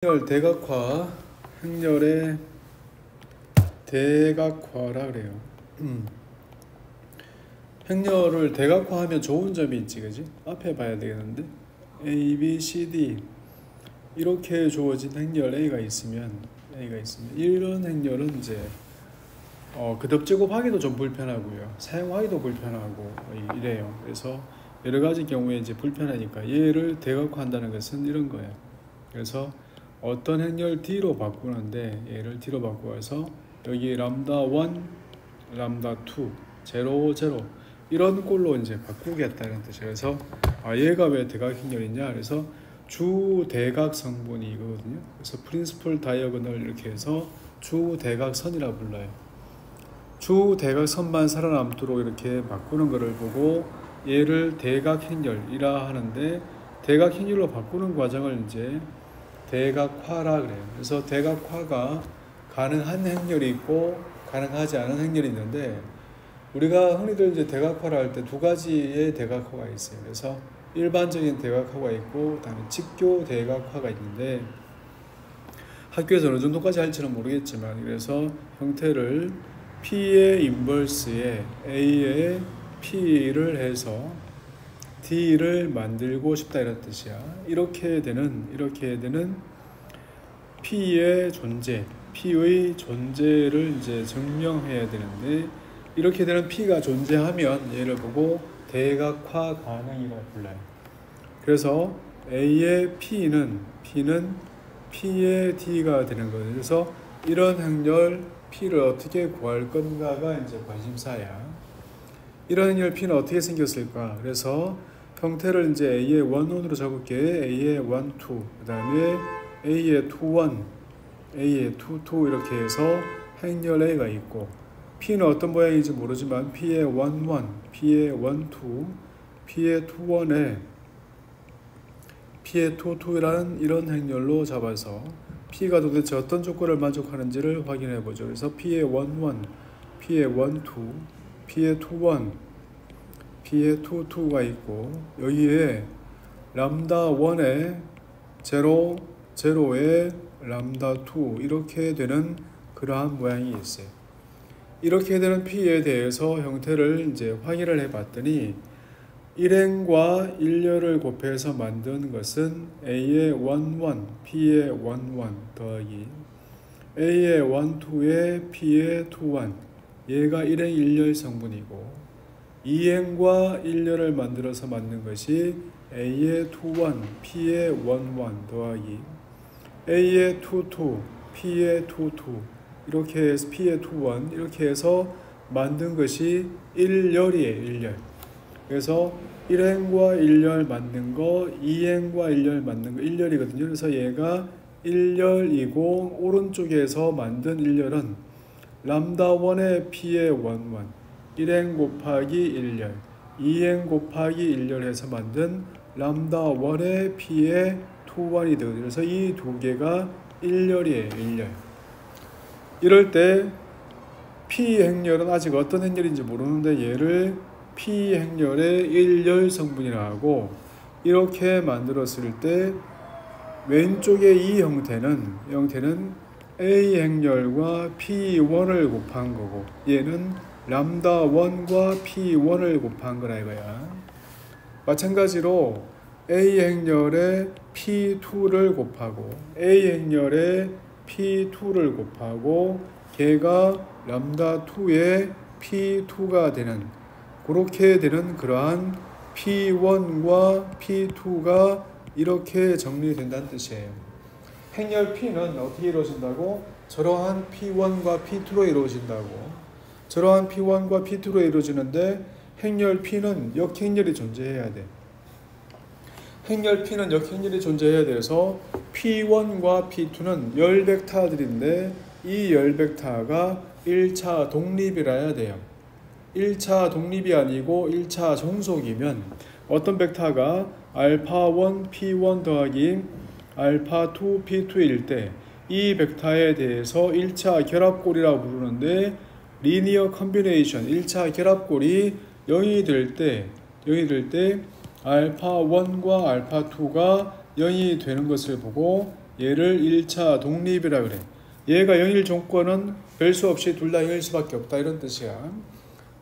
행렬 대각화, 행렬의 대각화라 그래요. 행렬을 대각화하면 좋은 점이 있지, 그지? 앞에 봐야 되겠는데 A, B, C, D 이렇게 주어진 행렬 A가 있으면 이런 행렬은 이제 그듭 제곱하기도 좀 불편하고요, 사용하기도 불편하고 이래요. 그래서 여러 가지 경우에 이제 불편하니까 얘를 대각화한다는 것은 이런 거예요. 그래서 어떤 행렬 D로 바꾸는데 얘를 D로 바꾸어서 여기 람다 1, 람다 2, 0, 0 이런 꼴로 이제 바꾸겠다는 뜻이에요. 그래서 얘가 왜 대각 행렬이냐? 그래서 주 대각 성분이 이거거든요. 그래서 프린시플 다이어고널 이렇게 해서 주 대각선이라 불러요. 주 대각선만 살아남도록 이렇게 바꾸는 것을 보고 얘를 대각 행렬이라 하는데, 대각 행렬로 바꾸는 과정을 이제 대각화라 그래요. 그래서 대각화가 가능한 행렬이 있고 가능하지 않은 행렬이 있는데, 우리가 흔히들 이제 대각화를 할 때 두 가지의 대각화가 있어요. 그래서 일반적인 대각화가 있고 그다음에 직교 대각화가 있는데, 학교에서 어느 정도까지 할지는 모르겠지만, 그래서 형태를 P의 인버스에 A의 P를 해서 D를 만들고 싶다 이런 뜻이야. 이렇게 되는 P의 존재, P의 존재를 이제 증명해야 되는데, 이렇게 되는 P가 존재하면 얘를 보고 대각화 가능이라 불러요. 그래서 A의 P는 P의 D가 되는 거예요. 그래서 이런 행렬 P를 어떻게 구할 건가가 이제 관심사야. 이런 행렬 P는 어떻게 생겼을까? 그래서 형태를 이제 A의 1,1으로 잡을게. A의 1, 2, 그 다음에 A의 2, 1, A의 2, 2 이렇게 해서 행렬 A가 있고, P는 어떤 모양인지 모르지만 P의 1, 1, P의 1, 2, P의 2, 1에 P의 2, 2라는 이런 행렬로 잡아서 P가 도대체 어떤 조건을 만족하는지를 확인해 보죠. 그래서 P의 1, 1, P의 1, 2, P의 2, 1, P의 2, 2가 있고, 여기에 람다 1에 0, 0에 람다 2 이렇게 되는 그러한 모양이 있어요. 이렇게 되는 P에 대해서 형태를 이제 확인을 해봤더니, 1행과 1렬을 곱해서 만든 것은 A의 1, 1, P의 1, 1 더하기 A의 1, 2에 P의 2, 1 얘가 1행 1렬 성분이고, 2행과 1렬을 만들어서 만든 것이 A의 2, 1, P의 1, 1 더하기 A의 2, 2, P의 2, 2 이렇게 해서 P의 2, 1 이렇게 해서 만든 것이 1렬이에요. 1렬. 그래서 1행과 1렬 만든 거, 2행과 1렬 만든 거 1렬이거든요. 그래서 얘가 1렬이고, 오른쪽에서 만든 1렬은 람다 1의 P의 1, 1 1행 곱하기 1렬, 2행 곱하기 1렬 해서 만든 람다 1의 P의 2, 1이 되거든요. 그래서 이 두 개가 1렬이에요. 1렬. 이럴 때 P 행렬은 아직 어떤 행렬인지 모르는데 얘를 P 행렬의 1렬 성분이라고 하고, 이렇게 만들었을 때 왼쪽의 이 형태는 A 행렬과 P1을 곱한 거고, 얘는 람다 1과 P1을 곱한 거라 이거야. 마찬가지로 A 행렬에 P2를 곱하고 A 행렬에 P2를 곱하고 걔가 람다 2의 P2가 되는, 그렇게 되는 그러한 P1과 P2가 이렇게 정리된다는 뜻이에요. 행렬 P는 어떻게 이루어진다고? 저러한 P1과 P2로 이루어진다고. 저러한 P1과 P2로 이루어지는데, 행렬 P는 역행렬이 존재해야 돼. 행렬 P는 역행렬이 존재해야 돼서 P1과 P2는 열 벡터들인데, 이 열 벡터가 1차 독립이라야 돼요. 1차 독립이 아니고 1차 종속이면 어떤 벡터가 알파 1 P1 더하기 알파 2 P2일 때 이 벡터에 대해서 1차 결합골이라고 부르는데, 리니어 컨비네이션 1차 결합골이 0이 될 때 알파 1과 알파 2가 0이 되는 것을 보고 얘를 1차 독립이라 그래. 얘가 0일 조건은 별 수 없이 둘 다 0일 수밖에 없다 이런 뜻이야.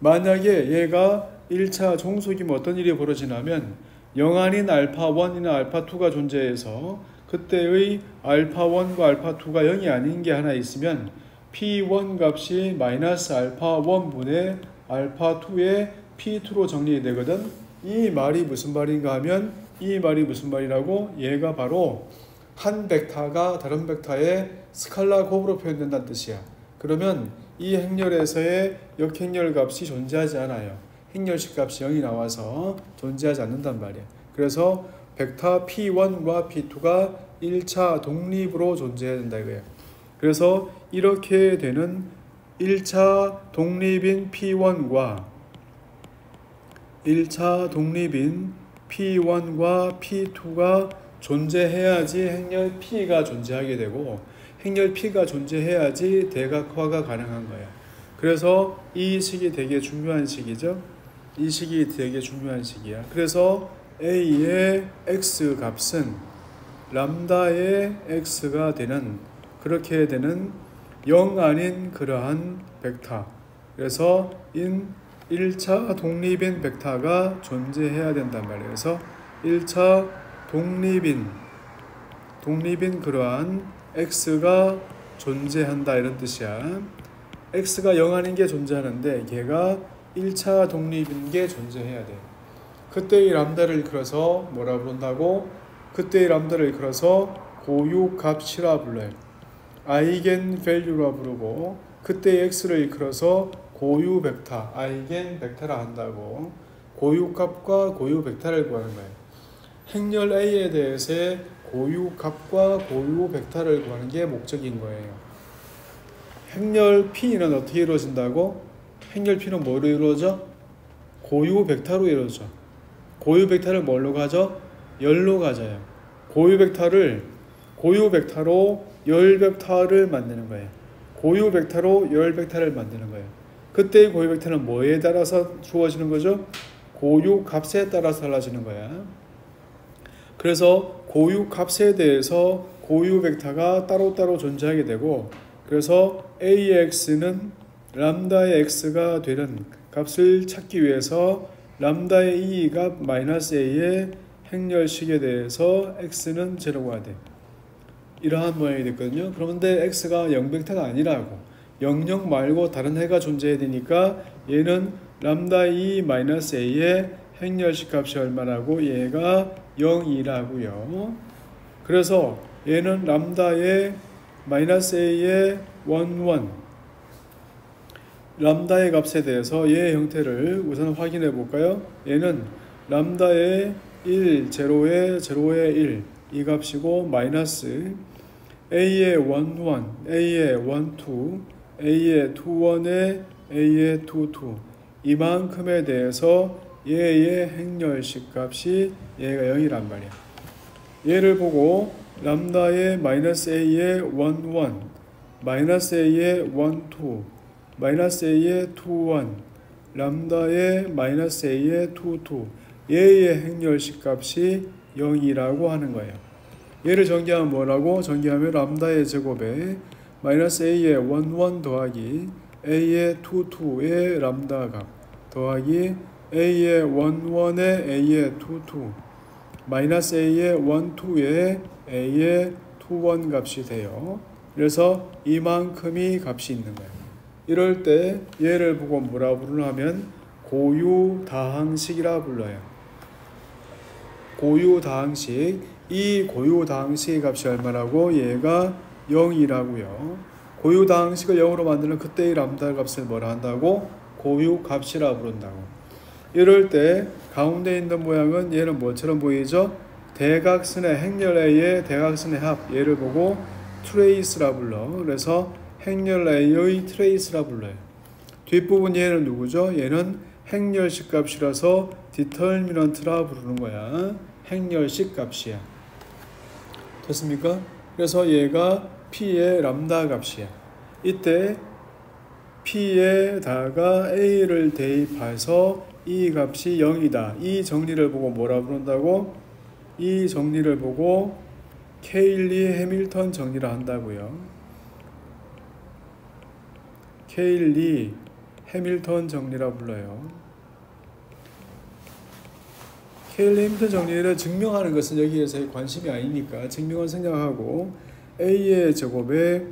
만약에 얘가 1차 종속이면 어떤 일이 벌어지냐면 0 아닌 알파1이나 알파2가 존재해서 그때의 알파1과 알파2가 0이 아닌 게 하나 있으면 P1 값이 마이너스 알파1분의 알파2의 P2로 정리되거든. 이 말이 무슨 말인가 하면 이 말이 무슨 말이라고? 얘가 바로 한 벡터가 다른 벡터의 스칼라 곱으로 표현된다는 뜻이야. 그러면 이 행렬에서의 역행렬 값이 존재하지 않아요. 행렬식 값이 0이 나와서 존재하지 않는단 말이야. 그래서 벡터 P1과 P2가 1차 독립으로 존재해야 된다 이거야. 그래서 이렇게 되는 1차 독립인 P1과 1차 독립인 P1과 P2가 존재해야지 행렬 P가 존재하게 되고 행렬 P가 존재해야지 대각화가 가능한 거야. 그래서 이 식이 되게 중요한 식이죠. 이 식이 되게 중요한 식이야. 그래서 A의 X 값은 람다의 X가 되는 그렇게 되는 0 아닌 그러한 벡터. 그래서 1차 독립인 벡터가 존재해야 된단 말이에요. 그래서 1차 독립인 그러한 X가 존재한다 이런 뜻이야. X가 0 아닌 게 존재하는데 걔가 1차 독립인 게 존재해야 돼. 그때의 람다를 일컬어서 뭐라 부른다고? 그때의 람다를 일컬어서 고유값이라 불러요. 아이겐 밸류라 부르고 그때의 X를 일컬어서 고유 벡터, 아이겐 벡터라 한다고. 고유값과 고유 벡터를 구하는 거예요. 행렬 A에 대해서의 고유값과 고유 벡터를 구하는 게 목적인 거예요. 행렬 P는 어떻게 이루어진다고? 행렬 P는 뭐로 이루어져? 고유 벡터로 이루어져. 고유 벡터를 뭘로 가져? 열로 가져요. 고유 벡터로 열 벡터를 만드는 거예요. 고유 벡터로 열 벡터를 만드는 거예요. 그때의 고유 벡터는 뭐에 따라서 주어지는 거죠? 고유 값에 따라서 달라지는 거야. 그래서 고유 값에 대해서 고유 벡터가 따로따로 존재하게 되고 그래서 AX는 람다의 X가 되는 값을 찾기 위해서 람다의 이 값 마이너스 A의 행렬식에 대해서 X는 제로가 돼. 이러한 모양이 됐거든요. 그런데 X가 0벡터가 아니라고. 00 말고 다른 해가 존재해야 되니까 얘는 람다 2 마이너스 A의 행렬식 값이 얼마라고? 얘가 0이라고요. 그래서 얘는 람다의 마이너스 A의 1, 람다의 값에 대해서 얘의 형태를 우선 확인해 볼까요? 얘는 람다의 1, 0의 1, 이 값이고 마이너스 A의 1, 1, A의 1, 2, A의 2, 1에 A의 2, 2 이만큼에 대해서 얘의 행렬식 값이 얘가 0이란 말이야. 얘를 보고 람다의 마이너스 A의 1, 1, 마이너스 A의 1, 2, 마이너스 A의 2, 1, 람다의 마이너스 A의 2, 2 얘의 행렬식 값이 0이라고 하는 거예요. 얘를 전개하면 뭐라고? 전개하면 람다의 제곱에 마이너스 A의 1, 1 더하기 A의 2, 2의 람다 값 더하기 A의 1, 1의 A의 2, 2 마이너스 A의 1, 2의 A의 2, 1 값이 돼요. 그래서 이만큼이 값이 있는 거예요. 이럴 때 얘를 보고 뭐라 부르냐면 고유다항식이라 불러요. 고유다항식. 이 고유다항식의 값이 얼마라고? 얘가 0이라고요. 고유다항식을 0으로 만드는 그때의 람다 값을 뭐라 한다고? 고유값이라 부른다고. 이럴 때 가운데 있는 모양은 얘는 뭐처럼 보이죠? 대각선의 행렬 A의 대각선의 합. 얘를 보고 트레이스라 불러. 그래서 행렬 A의 트레이스라 불러요. 뒷부분 얘는 누구죠? 얘는 행렬식 값이라서 디터미넌트라 부르는 거야. 행렬식 값이야. 됐습니까? 그래서 얘가 P의 람다 값이야. 이때 P에다가 A를 대입해서 이 값이 0이다. 이 정리를 보고 뭐라 부른다고? 이 정리를 보고 케일리 해밀턴 정리를 한다고요. 케일리 해밀턴 정리라 불러요. 케일리 해밀턴 정리를 증명하는 것은 여기에서의 관심이 아니니까 증명을 생략하고 a의 제곱에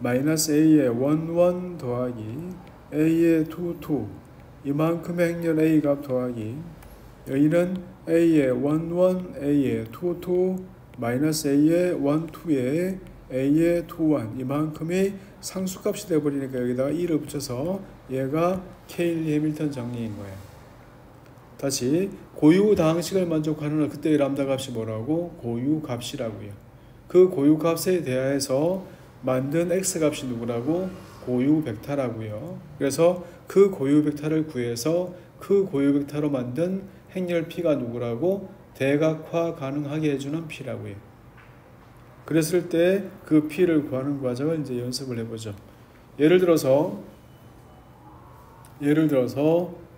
마이너스 a의 1 더하기 a의 2 이만큼의 행렬 a 값 더하기 여기는 a의 1 a의 2 마이너스 a의 1 2에 a의 2 이만큼이 상수값이 되어버리니까 여기다가 2를 붙여서 얘가 케일리 해밀턴 정리인 거예요. 다시 고유다항식을 만족하는 그때의 람다 값이 뭐라고? 고유값이라고요. 그 고유값에 대하여서 만든 x값이 누구라고? 고유벡터라고요. 그래서 그 고유벡터를 구해서 그 고유벡터로 만든 행렬 p가 누구라고? 대각화 가능하게 해주는 p라고요. 그랬을 때 그 p를 구하는 과정을 이제 연습을 해보죠. 예를 들어서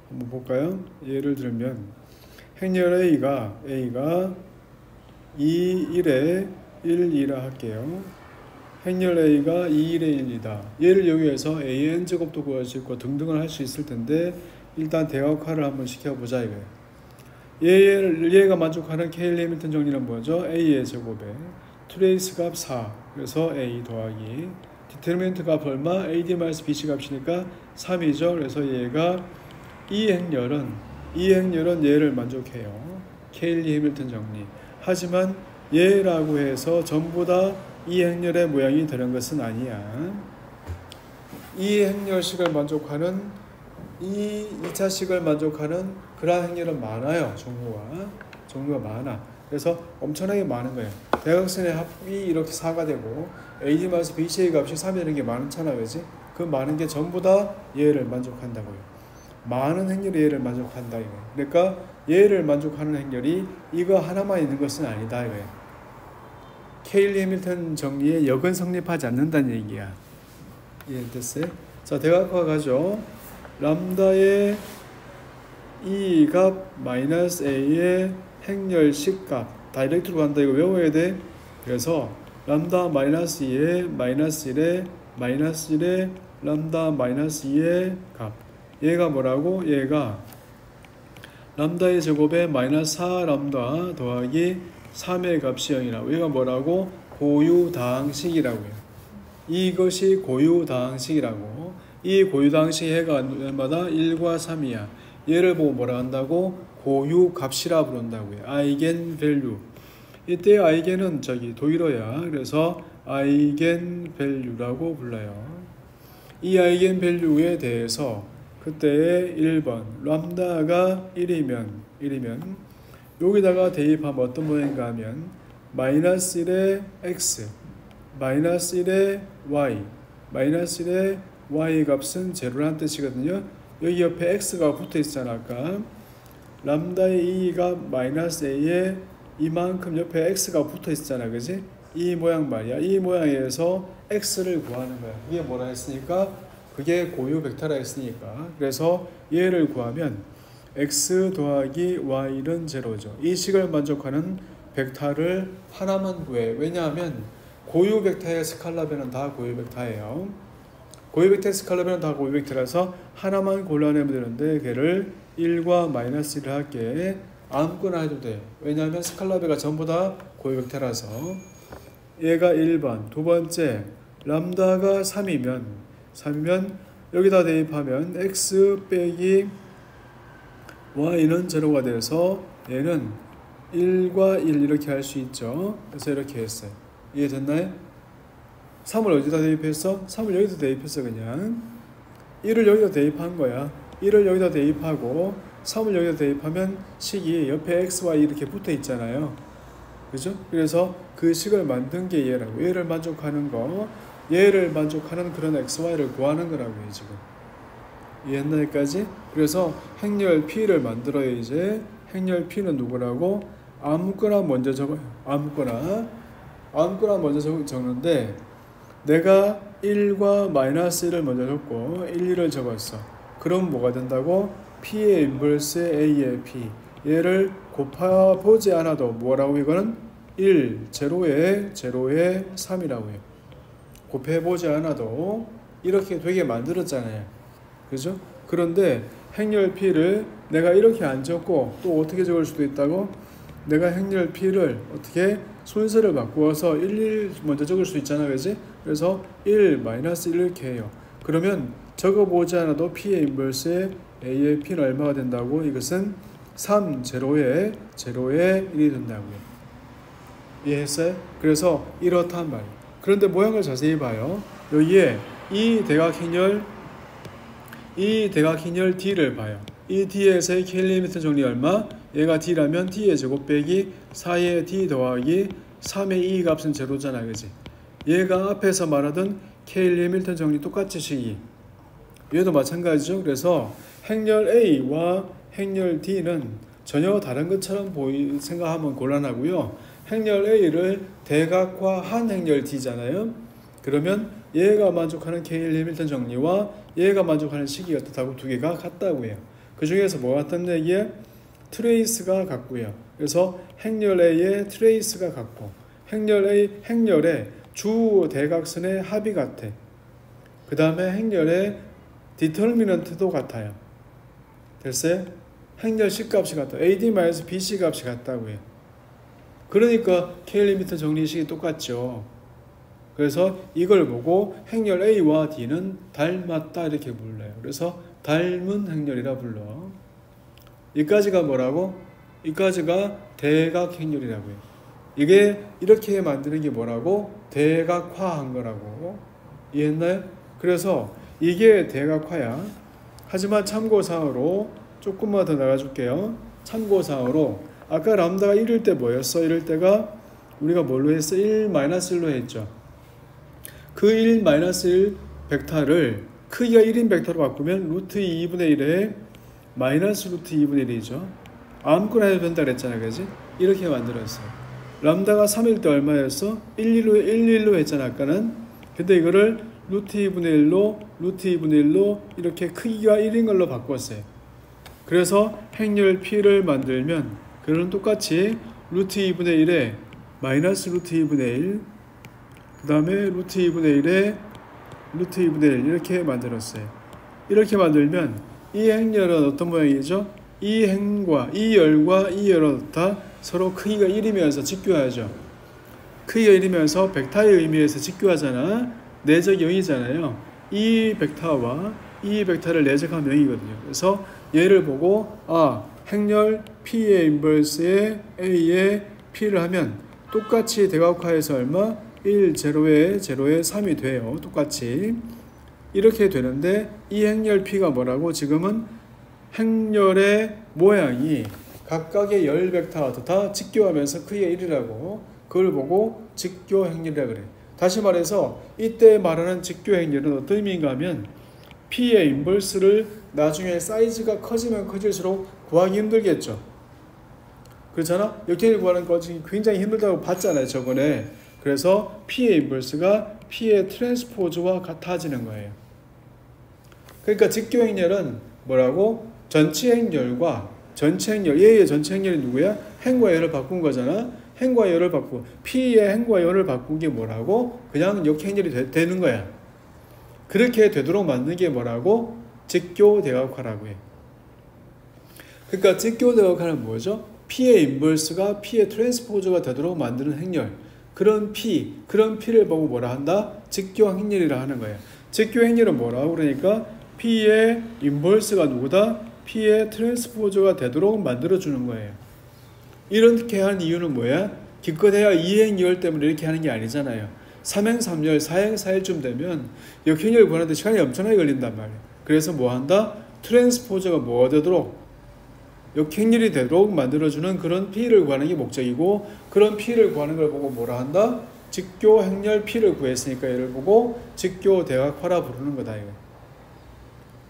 한번 볼까요? 예를 들면 행렬 a가 2, 1에 1, 2라 할게요. 행렬 a가 2, 1에 1이다. 얘를 여기에서 an 제곱도 구할 수 있고 등등을 할 수 있을 텐데 일단 대각화를 한번 시켜보자 이거예요. 얘가 만족하는 케일리 해밀턴 정리는 뭐죠? a의 제곱에 트레이스 값 4, 그래서 a 더하기 디테르미넌트 값 얼마? ad-bc 값이니까 3이죠. 그래서 얘가 이 행렬은 얘를 만족해요. 케일리 해밀턴 정리. 하지만 얘라고 해서 전부 다 이 행렬의 모양이 되는 것은 아니야. 이 행렬식을 만족하는 이 2차식을 만족하는 그러한 행렬은 많아요. 종류가 많아. 그래서 엄청나게 많은 거예요. 대각선의 합이 이렇게 4가 되고 ad-bc의 값이 3이 되는 게 많잖아, 그지? 그 많은 게 전부 다 얘를 만족한다고요. 많은 행렬이 얘를 만족한다 이거예요. 그러니까 얘를 만족하는 행렬이 이거 하나만 있는 것은 아니다 이거예요. 케일리 해밀턴 정리에 역은 성립하지 않는다는 얘기야. 이해됐어요? 자, 대각화 가죠. 람다의 이 값 마이너스 a의 행렬식 값 다이렉트로 간다. 이거 외워야 돼. 그래서 람다 마이너스 2의 마이너스 1의 마이너스 1의 람다 마이너스 2의 값. 얘가 뭐라고? 얘가 람다의 제곱에 마이너스 4 람다 더하기 3의 값이 0이라고. 얘가 뭐라고? 고유다항식이라고요. 이것이 고유다항식이라고. 이 고유다항식 해가 얼마다? 1과 3이야. 얘를 보고 뭐라 한다고? 고유값이라 부른다고요. 아이겐밸류. 이때 아이겐은 독일어야. 그래서 아이겐밸류라고 불러요. 이 아이겐밸류에 대해서 그때의 1번 람다가 1이면 여기다가 대입하면 어떤 모양인가 하면 마이너스 1의 x 마이너스 1의 y 마이너스 1의 y 값은 제로라는 뜻이거든요. 여기 옆에 x가 붙어 있잖아. 아까 람다의 2가 마이너스 a에 이만큼 옆에 x가 붙어 있잖아, 그지? 이 모양 말이야. 이 모양에서 x를 구하는 거야. 그게 뭐라 했으니까? 그게 고유 벡터라 했으니까. 그래서 얘를 구하면 x 더하기 y는 제로죠. 이 식을 만족하는 벡터를 하나만 구해. 왜냐하면 고유 벡터의 스칼라변은 다 고유 벡터예요. 고유 벡터의 스칼라변은 다 고유 벡터라서 하나만 골라내면 되는데 걔를 1과 마이너스 1을 할게. 아무거나 해도 돼. 왜냐하면 스칼라변가 전부 다 고유 벡터라서. 얘가 1번. 두 번째 람다가 3이면 여기다 대입하면 x 빼기 y는 제로가 돼서 얘는 1과 1 이렇게 할 수 있죠. 그래서 이렇게 했어요. 이해됐나요? 3을 어디다 대입했어? 3을 여기다 대입했어. 그냥 1을 여기다 대입한 거야. 1을 여기다 대입하고 3을 여기다 대입하면 식이 옆에 x, y 이렇게 붙어 있잖아요. 그죠? 그래서 그 식을 만든 게 얘라고. 얘를 만족하는 거, 얘를 만족하는 그런 x, y를 구하는 거라고요, 지금. 이해했나 여기까지? 그래서 행렬 P를 만들어야 이제 행렬 P는 누구라고? 아무거나 먼저 적어요. 아무거나 먼저 적는데 내가 1과 마이너스 1을 먼저 적고 1, 2를 적었어. 그럼 뭐가 된다고? P의 인버스 A의 P. 얘를 곱해보지 않아도 뭐라고 이거는? 1, 제로에 3이라고 해요. 곱해보지 않아도 이렇게 되게 만들었잖아요. 그죠? 그런데 행렬 P를 내가 이렇게 안 적고 또 어떻게 적을 수도 있다고? 내가 행렬 P를 어떻게 순서를 바꾸어서 1 먼저 적을 수 있잖아, 그지? 그래서 1, 마이너스 1 이렇게 해요. 그러면 적어보지 않아도 P의 인버스에 A의 P는 얼마가 된다고? 이것은 3, 제로에 1이 된다고요. 이해했어요? 그래서 이렇단 말이에요. 그런데 모양을 자세히 봐요. 여기에 이 대각행렬 D를 봐요. 이 D에서의 K-리미트 정리 얼마? 얘가 D라면 D의 제곱 빼기 4의 D 더하기 3의 E 값은 제로잖아, 그지? 얘가 앞에서 말하던 K-리미트 정리 똑같이 시기. 얘도 마찬가지죠. 그래서 행렬 A와 행렬 D는 전혀 다른 것처럼 생각하면 곤란하고요. 행렬 A를 대각화한 행렬 D잖아요. 그러면 얘가 만족하는 K-리미트 정리와 얘가 만족하는 시기가 어떻다고? 두 개가 같다고 해요. 그 중에서 뭐 같다는 얘기에 트레이스가 같고요. 그래서 행렬 A의 트레이스가 같고 행렬의 주 대각선의 합이 같아. 그 다음에 행렬의 디터미넌트도 같아요. 됐어요? 행렬 C값이 같다. AD-BC 값이 같다고 해요. 그러니까 K-리미트 정리식이 똑같죠. 그래서 이걸 보고 행렬 A와 D는 닮았다 이렇게 불러요. 그래서 닮은 행렬이라 불러. 이까지가 뭐라고? 이까지가 대각행렬이라고 해요. 이게 이렇게 만드는 게 뭐라고? 대각화한 거라고. 이해했나요? 그래서 이게 대각화야. 하지만 참고사항으로 조금만 더 나가줄게요. 참고사항으로 아까 람다가 1일 때 뭐였어? 이럴 때가 우리가 뭘로 했어? 1-1로 했죠. 그 1-1 벡터를 크기가 1인 벡터로 바꾸면 루트 2분의 1에 마이너스 루트 2분의 1이죠. 아무거나 해도 된다 그랬잖아, 그지? 이렇게 만들었어요. 람다가 3일 때 얼마였어? 1,1로 했잖아, 아까는. 근데 이거를 루트 2분의 1로 이렇게 크기가 1인 걸로 바꿨어요. 그래서 행렬 P를 만들면 그거는 똑같이 루트 2분의 1에 마이너스 루트 2분의 1, 그 다음에 루트 2분의 1에 루트 2분의 1 이렇게 만들었어요. 이렇게 만들면 이 행렬은 어떤 모양이죠? 이 열과 이 열은 다 서로 크기가 1이면서 직교하죠. 크기가 1이면서 벡터의 의미에서 직교하잖아. 내적 0이잖아요. 이 벡터와 이 벡터를 내적하면 0이거든요. 그래서 얘를 보고 행렬 P의 인버스에 A의 P를 하면 똑같이 대각화해서 얼마? 1, 제로에 3이 돼요. 똑같이. 이렇게 되는데 이 행렬 P가 뭐라고? 지금은 행렬의 모양이 각각의 열 벡터가 다 직교하면서 크기가 1이라고. 그걸 보고 직교 행렬이라 그래. 다시 말해서 이때 말하는 직교 행렬은 어떤 의미인가 하면 P의 인버스를 나중에 사이즈가 커지면 커질수록 구하기 힘들겠죠. 그렇잖아? 역행을 구하는 것이 굉장히 힘들다고 봤잖아요, 저번에. 그래서 P의 인버스가 P의 트랜스포즈와 같아지는 거예요. 그러니까 직교 행렬은 뭐라고? 전체 행렬과 얘의 전체 행렬이 누구야? 행과 열을 바꾼 거잖아. 행과 열을 바꾸고 P의 행과 열을 바꾼 게 뭐라고? 그냥 역행렬이 되는 거야. 그렇게 되도록 만든 게 뭐라고? 직교 대각화라고 해. 그러니까 직교 대각화는 뭐죠? P의 인버스가 P의 트랜스포즈가 되도록 만드는 행렬. 그런 P를 보고 뭐라 한다? 직교 행렬이라 하는 거예요. 직교 행렬은 뭐라고? 그러니까 P의 인버스가 누구다? P의 트랜스포즈가 되도록 만들어주는 거예요. 이렇게 하는 이유는 뭐야? 기껏해야 2행열 때문에 이렇게 하는 게 아니잖아요. 3행 3열, 4행 4일쯤 되면 역행렬 구하는데 시간이 엄청나게 걸린단 말이에요. 그래서 뭐 한다? 트랜스포즈가 뭐가 되도록? 역행렬이 되도록 만들어주는 그런 P를 구하는 게 목적이고, 그런 P를 구하는 걸 보고 뭐라 한다? 직교 행렬 P를 구했으니까 얘를 보고 직교 대각화라 부르는 거다, 이거.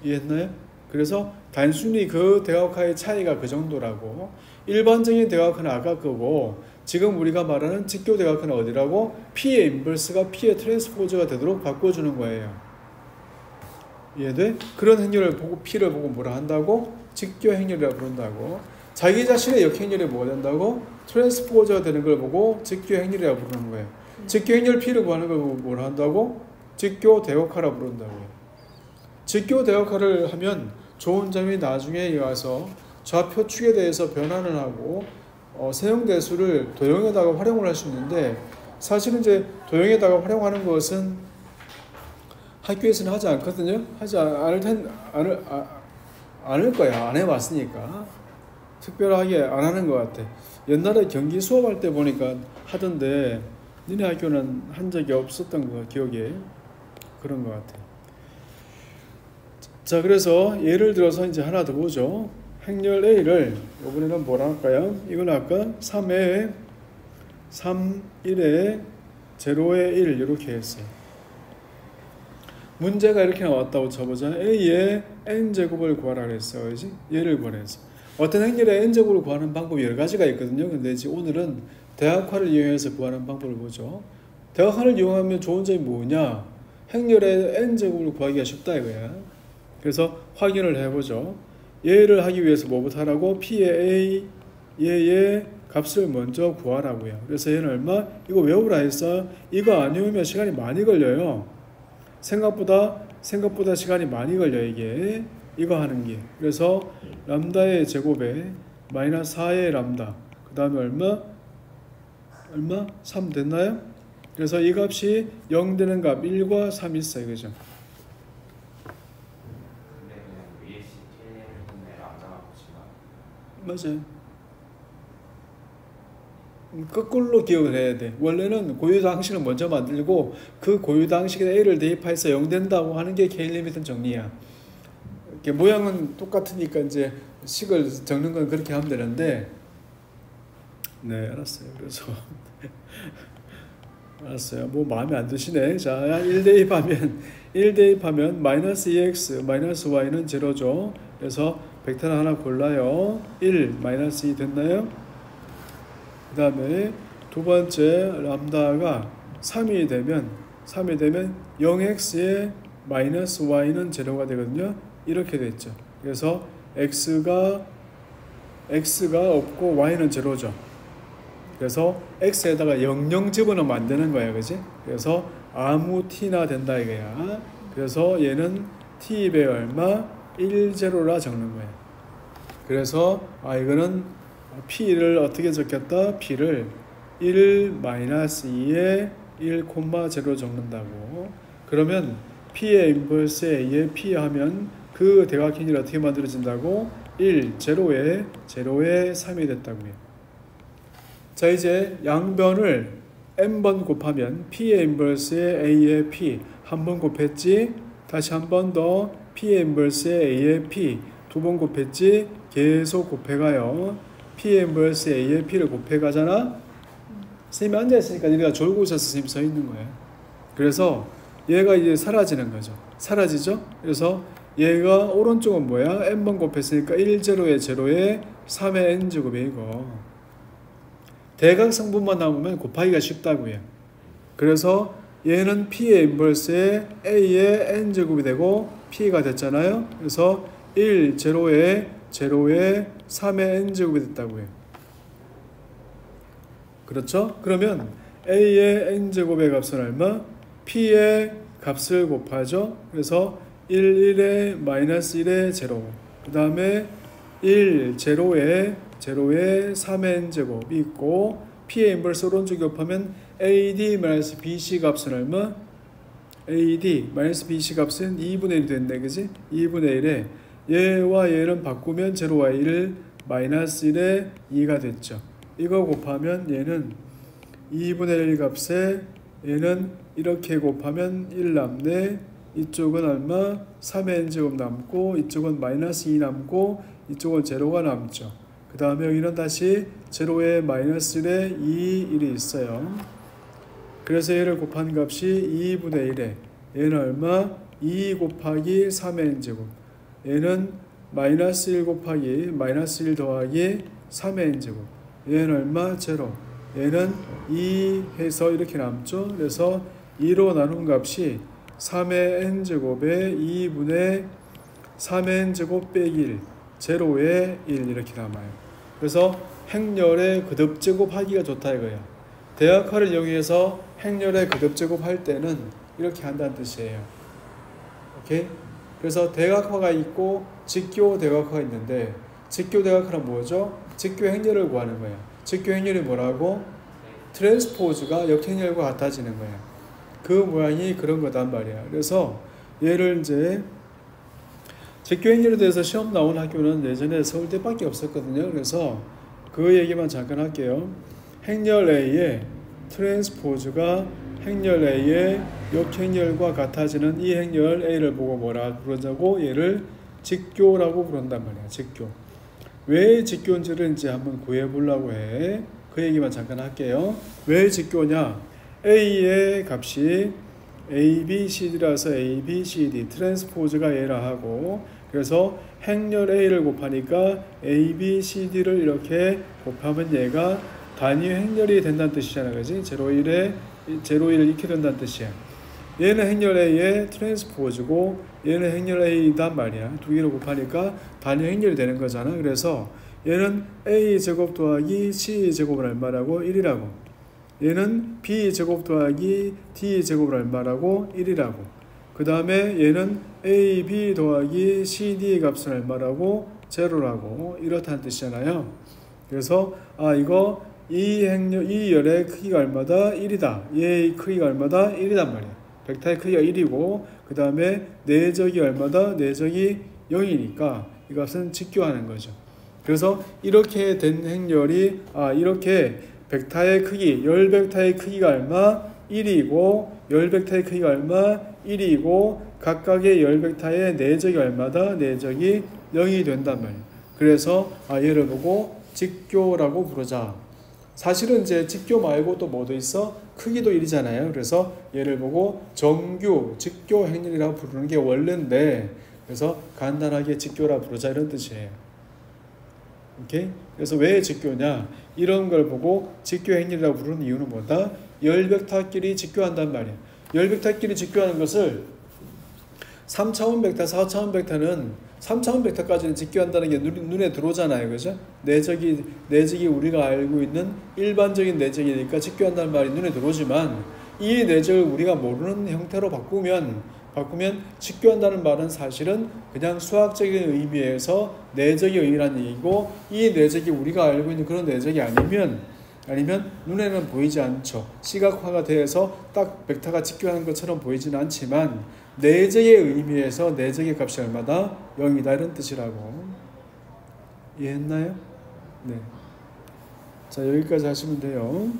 이해했나요? 그래서 단순히 그 대각화의 차이가 그 정도라고. 일반적인 대각화는 아까 거고, 지금 우리가 말하는 직교 대각화는 어디라고? P의 인버스가 P의 트랜스포즈가 되도록 바꿔주는 거예요. 이해돼? 그런 행렬을 보고 P를 보고 뭐라 한다고? 직교 행렬이라고 부른다고. 자기 자신의 역행렬이 뭐가 된다고? 트랜스포저가 되는 걸 보고 직교 행렬이라고 부르는 거예요. 직교 행렬 P를 구하는 걸 보고 뭘 한다고? 직교 대역하라 부른다고요. 직교 대역하를 하면 좋은 점이 나중에 와서 좌표 축에 대해서 변환을 하고 세형대수를 도형에다가 활용을 할 수 있는데 사실은 이제 도형에다가 활용하는 것은 학교에서는 하지 않거든요. 하지 않을 거야. 안 해봤으니까. 특별하게 안 하는 것 같아. 옛날에 경기 수업할 때 보니까 하던데 니네 학교는 한 적이 없었던 거 기억에 그런 것 같아. 자, 그래서 예를 들어서 이제 하나 더 보죠. 행렬 A를 이번에는 뭐라 할까요? 이걸 아까 3에 3, 1에 0에 1 이렇게 했어요. 문제가 이렇게 나왔다고 쳐보자. A의 n제곱을 구하라 그랬어. 그렇지? 얘를 구하랬어. 어떤 행렬의 n제곱을 구하는 방법이 여러 가지가 있거든요. 근데 이제 오늘은 대학화를 이용해서 구하는 방법을 보죠. 대학화를 이용하면 좋은 점이 뭐냐? 행렬의 n제곱을 구하기가 쉽다 이거야. 그래서 확인을 해보죠. 얘를 하기 위해서 뭐부터 하라고? P의 A, 얘의 값을 먼저 구하라고요. 그래서 얘는 얼마? 이거 외우라 했어. 이거 안 외우면 시간이 많이 걸려요. 생각보다 시간이 많이 걸려 이게. 이거 하는 게. 그래서 람다의 제곱에 마이너스 4의 람다. 그 다음에 얼마? 3 됐나요? 그래서 이 값이 0 되는 값 1과 3 있어요. 그죠? 맞아요. 거꾸로 기억을 해야 돼. 원래는 고유당식을 먼저 만들고 그 고유당식에 A를 대입해서 0 된다고 하는 게 K 리미트 정리야. 이렇게 모양은 똑같으니까 이제 식을 적는 건 그렇게 하면 되는데, 네, 알았어요. 그래서 알았어요. 뭐 마음에 안 드시네. 자, 1 대입하면 마이너스 2x 마이너스 y는 제로죠. 그래서 벡터 하나 골라요. 1 마이너스 2 됐나요? 그 다음에 두 번째 람다가 3이 되면 0x에 마이너스 y는 제로가 되거든요. 이렇게 됐죠. 그래서 x가 없고 y는 제로죠. 그래서 x에다가 00 집어넣으면 안 되는 거야. 그지? 그래서 아무 t나 된다 이거야. 그래서 얘는 t배 얼마? 1, 제로라 적는 거야. 그래서 이거는 p를 어떻게 적겠다? p를 1 마이너스 2에 1, 0 적는다고. 그러면 p의 인버스에 a의 p 하면 그 대각형이 어떻게 만들어진다고? 1, 0에 3이 됐다고요. 자, 이제 양변을 n번 곱하면 p의 인버스에 a의 p 한 번 곱했지. 다시 한 번 더 p의 인버스에 a의 p 두 번 곱했지. 계속 곱해가요. p의 인버스 a의 p를 곱해가잖아. 선생님이 앉아있으니까 얘가 졸고 있어서 선생님이 서 있는 거예요. 그래서 얘가 이제 사라지는 거죠. 사라지죠? 그래서 얘가 오른쪽은 뭐야? n번 곱했으니까 1, 0에 3의 n제곱이 이거. 대각성분만 나오면 곱하기가 쉽다고요. 그래서 얘는 p의 인버스에 a의 n제곱이 되고 p가 됐잖아요. 그래서 1, 0에 3의 n제곱이 됐다고요. 그렇죠? 그러면 a의 n제곱의 값은 얼마? p의 값을 곱하죠. 그래서 1, 1에 마이너스 1에 0. 그 다음에 1, 0에 3의 n제곱이 있고 p의 인버스 오른쪽 곱하면 ad 마이너스 bc 값은 얼마? ad 마이너스 bc 값은 2분의 1이 됐네. 그지? 2분의 1에 얘와 얘는 바꾸면 0와 1 마이너스 1에 2가 됐죠. 이거 곱하면 얘는 2분의 1 값에 얘는 이렇게 곱하면 1 남네. 이쪽은 얼마? 3의 n제곱 남고 이쪽은 마이너스 2 남고 이쪽은 0가 남죠. 그 다음에 여기는 다시 0에 마이너스 1에 2, 1이 있어요. 그래서 얘를 곱한 값이 2분의 1에 얘는 얼마? 2 곱하기 3의 n제곱. 얘는 마이너스 1 곱하기 마이너스 1 더하기 3의 n제곱. 얘는 얼마? 0. 얘는 2 해서 이렇게 남죠. 그래서 2로 나눈 값이 3의 n제곱에 2분의 3의 n제곱 빼기 1 0에 1 이렇게 남아요. 그래서 행렬의 거듭 제곱하기가 좋다 이거야. 대각화를 이용해서 행렬의 거듭 제곱할 때는 이렇게 한다는 뜻이에요. 오케이? 그래서 대각화가 있고 직교 대각화가 있는데 직교 대각화는 뭐죠? 직교 행렬을 구하는 거야. 직교 행렬이 뭐라고? 트랜스포즈가 역행렬과 같아지는 거야. 그 모양이 그런 거단 말이야. 그래서 얘를 이제 직교 행렬에 대해서 시험 나온 학교는 예전에 서울대밖에 없었거든요. 그래서 그 얘기만 잠깐 할게요. 행렬 A의 트랜스포즈가 행렬 A의 역행렬과 같아지는 이 행렬 A를 보고 뭐라 부르자고? 얘를 직교라고 부른단 말이야. 직교. 왜 직교인지를 이제 한번 구해보려고 해. 그 얘기만 잠깐 할게요. 왜 직교냐? A의 값이 A, B, CD라서 A, B, CD 트랜스포즈가 얘라 하고, 그래서 행렬 A를 곱하니까 A, B, CD를 이렇게 곱하면 얘가 단위 행렬이 된다는 뜻이잖아. 그지? 0,1에 0,1을 익게 된다는 뜻이야. 얘는 행렬 A의 트랜스포즈고 얘는 행렬 A단 말이야. 두 개를 곱하니까 단위 행렬이 되는 거잖아. 그래서 얘는 A제곱 더하기 C제곱을 얼마라고? 1이라고. 얘는 B제곱 더하기 D제곱을 얼마라고? 1이라고. 그 다음에 얘는 AB 더하기 CD 값은 얼마라고? 0라고. 이렇다는 뜻이잖아요. 그래서 이거 이 열의 크기가 얼마다? 1이다. 얘의 크기가 얼마다? 1이단 말이야. 벡터의 크기가 1이고 그 다음에 내적이 얼마다? 내적이 0이니까 이 값은 직교하는 거죠. 그래서 이렇게 된 행렬이 이렇게 벡터의 크기, 열 벡터의 크기가 얼마? 1이고 열 벡터의 크기가 얼마? 1이고 각각의 열 벡터의 내적이 얼마다? 내적이 0이 된단 말이에요. 그래서 얘를 보고 직교라고 부르자. 사실은 이제 직교 말고 또 뭐도 있어? 크기도 1이잖아요. 그래서 얘를 보고 정규, 직교 행렬이라고 부르는 게 원래인데 그래서 간단하게 직교라 부르자 이런 뜻이에요. 오케이? 그래서 왜 직교냐? 이런 걸 보고 직교 행렬이라고 부르는 이유는 뭐다? 열 벡터끼리 직교한단 말이야. 열 벡터끼리 직교하는 것을 3차원 벡터, 4차원 벡터는 3차원 벡터까지는 직교한다는 게 눈에 들어오잖아요. 그죠? 내적이 우리가 알고 있는 일반적인 내적이니까 직교한다는 말이 눈에 들어오지만 이 내적을 우리가 모르는 형태로 바꾸면 직교한다는 말은 사실은 그냥 수학적인 의미에서 내적의 의미라는 얘기고 이 내적이 우리가 알고 있는 그런 내적이 아니면 눈에는 보이지 않죠. 시각화가 돼서 딱 벡터가 직교하는 것처럼 보이지는 않지만 내적의 의미에서 내적의 값이 얼마다? 0이다 이런 뜻이라고. 이해했나요? 네. 자, 여기까지 하시면 돼요.